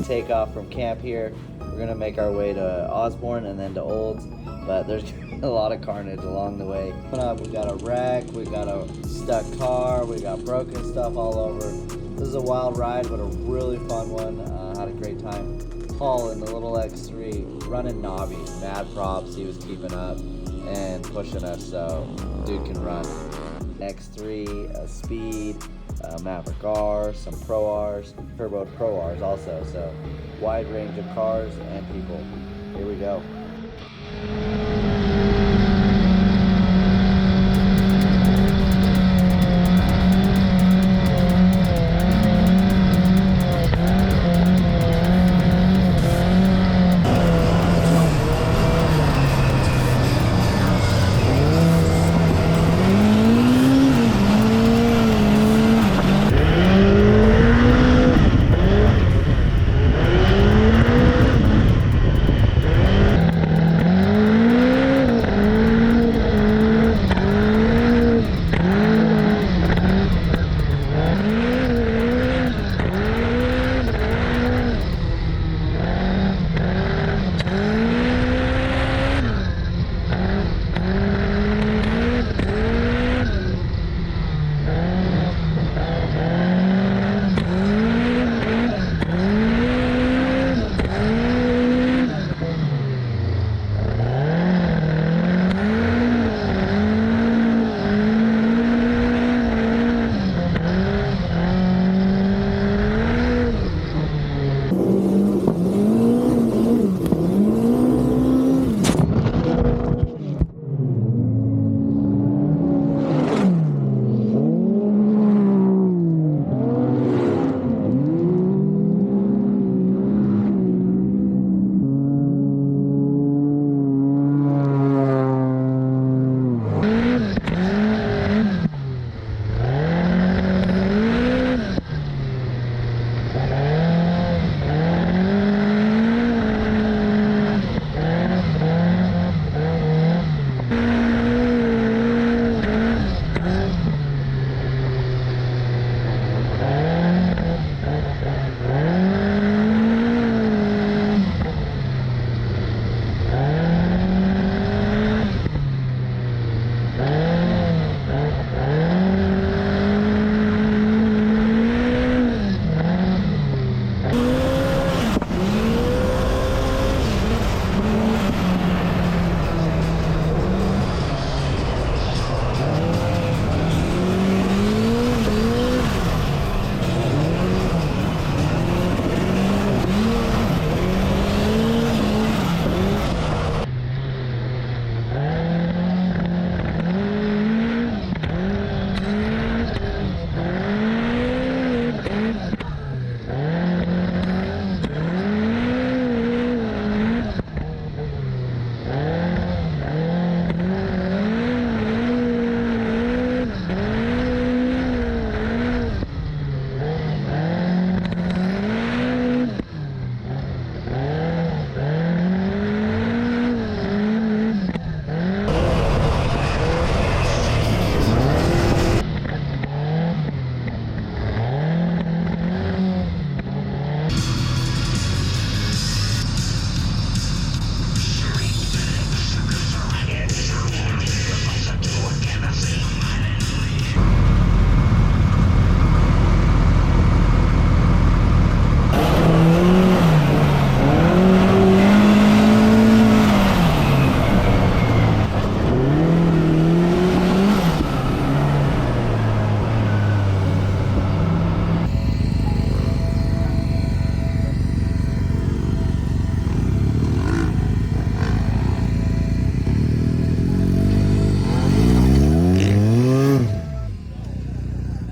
take off from camp here. We're gonna make our way to Osborne and then to Olds, but there's a lot of carnage along the way. We got a wreck, we got a stuck car, we got broken stuff all over. This is a wild ride, but a really fun one. Had a great time. Paul in the little X3 running knobby, mad props. He was keeping up and pushing us, so dude can run. X3, Speed, Maverick R, some Pro Rs, turboed Pro Rs also, so wide range of cars and people. Here we go.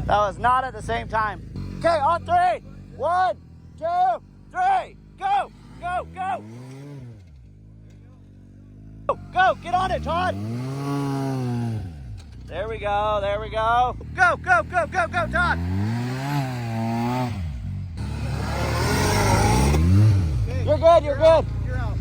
That was not at the same time. Okay, on three. 1, 2, 3. Go, go, go. Go, go, get on it, Todd. There we go, there we go. Go, go, go, go, go, Todd. You're good, you're good. You're out.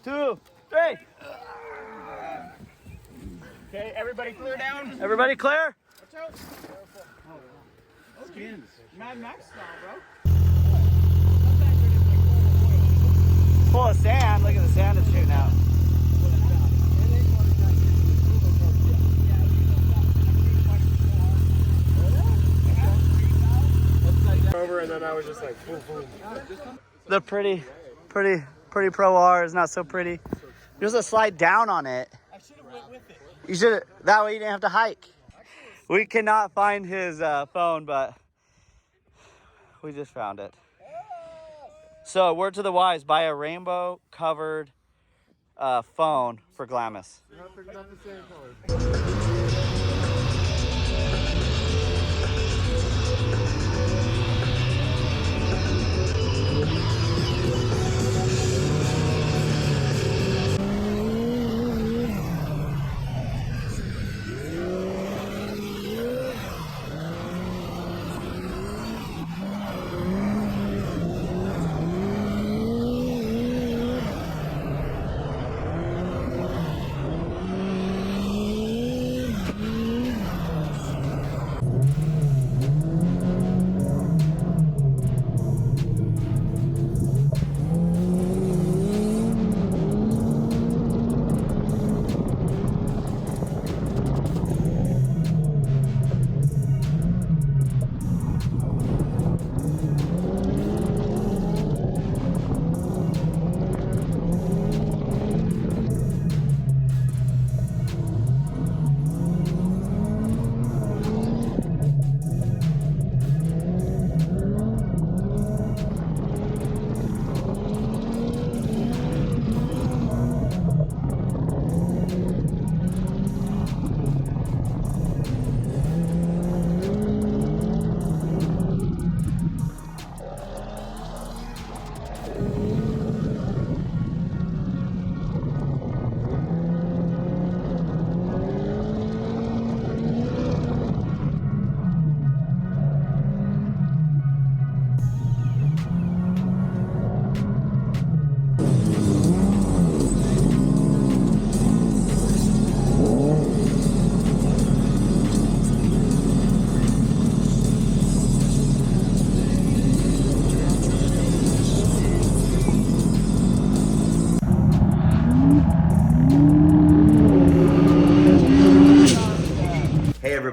Two, three. Okay, everybody clear down. Everybody clear? Watch out. Skins. Mad Max style, bro. Full of sand. Look at the sand that's shooting out. Over and then I was just like, boom, boom. The pretty Pro R is not so pretty. There's a slide down on it. I should have went with it. You should. That way you didn't have to hike. We cannot find his phone, but we just found it. So word to the wise: buy a rainbow covered phone for Glamis. Not the same color.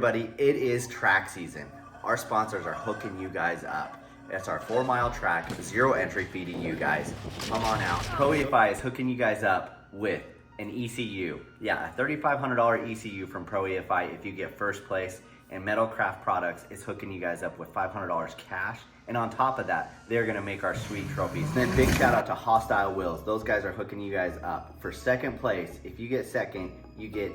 everybody, it is track season. Our sponsors are hooking you guys up. It's our 4-mile track, zero entry fee to you guys. Come on out. Pro EFI is hooking you guys up with an ECU. Yeah, a $3,500 ECU from Pro EFI if you get first place and Metalcraft Products is hooking you guys up with $500 cash. And on top of that, they're gonna make our sweet trophies. And then big shout out to Hostile Wheels. Those guys are hooking you guys up. For second place, if you get second, you get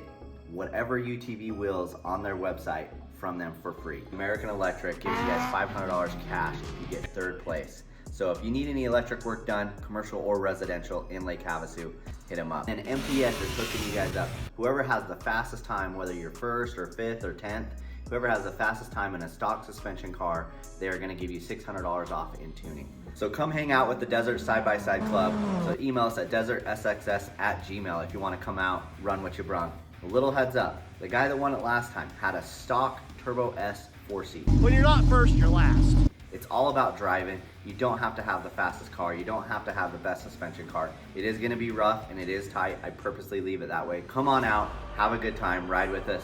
whatever UTV wheels on their website from them for free. American Electric gives you guys $500 cash if you get third place. So if you need any electric work done, commercial or residential in Lake Havasu, hit them up. And MTS is hooking you guys up. Whoever has the fastest time, whether you're first or fifth or 10th, whoever has the fastest time in a stock suspension car, they're gonna give you $600 off in tuning. So come hang out with the Desert Side-by-Side Club. So email us at desertsxx@gmail if you wanna come out, run what you brung. A little heads up, the guy that won it last time had a stock Turbo S 4-seat. When you're not first, you're last. It's all about driving. You don't have to have the fastest car. You don't have to have the best suspension car. It is gonna be rough and it is tight. I purposely leave it that way. Come on out, have a good time, ride with us.